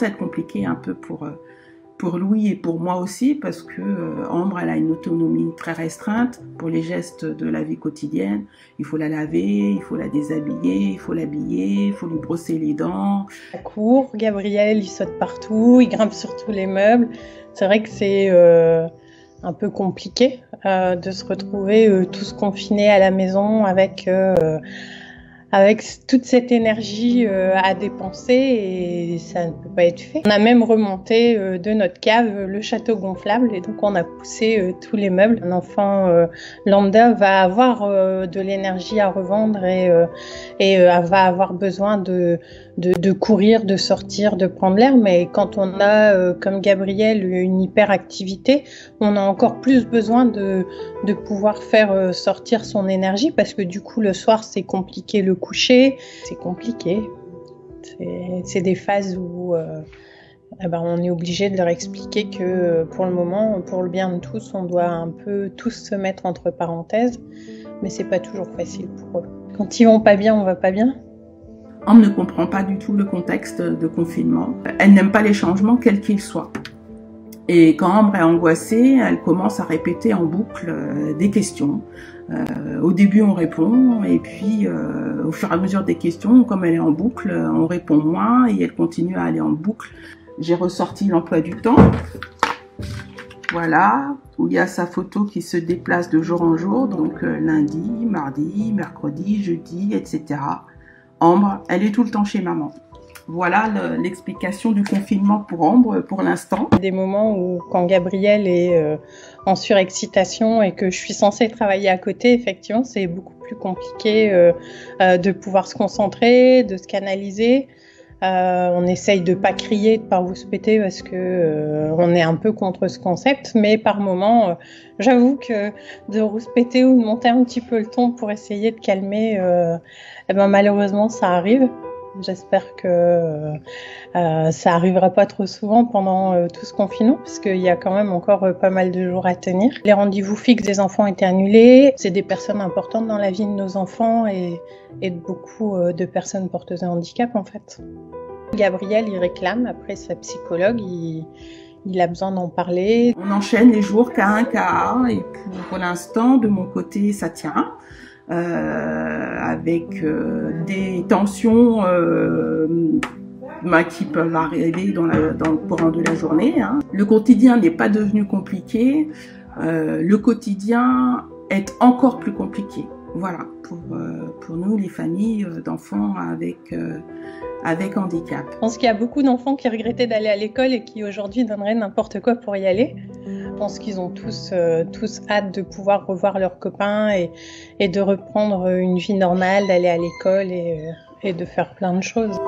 commence à être compliqué un peu pour Louis et pour moi aussi, parce que Ambre, elle a une autonomie très restreinte pour les gestes de la vie quotidienne. Il faut la laver, il faut la déshabiller, il faut l'habiller, il faut lui brosser les dents. À court, Gabriel, il saute partout, il grimpe sur tous les meubles. C'est vrai que c'est un peu compliqué de se retrouver tous confinés à la maison avec toute cette énergie à dépenser, et ça ne peut pas être fait. On a même remonté de notre cave le château gonflable, et donc on a poussé tous les meubles. Un enfant lambda va avoir de l'énergie à revendre et va avoir besoin de courir, de sortir, de prendre l'air, mais quand on a, comme Gabriel, une hyperactivité, on a encore plus besoin de pouvoir faire sortir son énergie, parce que du coup le soir c'est compliqué le coucher, c'est compliqué. C'est des phases où on est obligé de leur expliquer que pour le moment, pour le bien de tous, on doit un peu tous se mettre entre parenthèses, mais c'est pas toujours facile pour eux. Quand ils vont pas bien, on va pas bien. Ambre ne comprend pas du tout le contexte de confinement. Elle n'aime pas les changements, quels qu'ils soient. Et quand Ambre est angoissée, elle commence à répéter en boucle des questions. Au début, on répond, et puis au fur et à mesure des questions, comme elle est en boucle, on répond moins, et elle continue à aller en boucle. J'ai ressorti l'emploi du temps. Voilà, où il y a sa photo qui se déplace de jour en jour, donc lundi, mardi, mercredi, jeudi, etc. Ambre, elle est tout le temps chez maman. Voilà l'explication du confinement pour Ambre pour l'instant. Il y a des moments où, quand Gabriel est en surexcitation et que je suis censée travailler à côté, effectivement, c'est beaucoup plus compliqué de pouvoir se concentrer, de se canaliser. On essaye de pas crier, de pas rouspéter, parce que on est un peu contre ce concept, mais par moments, j'avoue que de rouspéter ou de monter un petit peu le ton pour essayer de calmer, malheureusement ça arrive. J'espère que ça arrivera pas trop souvent pendant tout ce confinement, parce qu'il y a quand même encore pas mal de jours à tenir. Les rendez-vous fixes des enfants étaient annulés. C'est des personnes importantes dans la vie de nos enfants et de beaucoup de personnes porteuses de handicap en fait. Gabriel, il réclame après sa psychologue, il a besoin d'en parler. On enchaîne les jours cas 1, cas A, et pour l'instant, de mon côté, ça tient. Avec des tensions qui peuvent arriver dans le courant de la journée. Hein. Le quotidien n'est pas devenu compliqué, le quotidien est encore plus compliqué. Voilà, pour nous, les familles d'enfants avec handicap. Je pense qu'il y a beaucoup d'enfants qui regrettaient d'aller à l'école et qui aujourd'hui donneraient n'importe quoi pour y aller. Je pense qu'ils ont tous hâte de pouvoir revoir leurs copains et de reprendre une vie normale, d'aller à l'école et de faire plein de choses.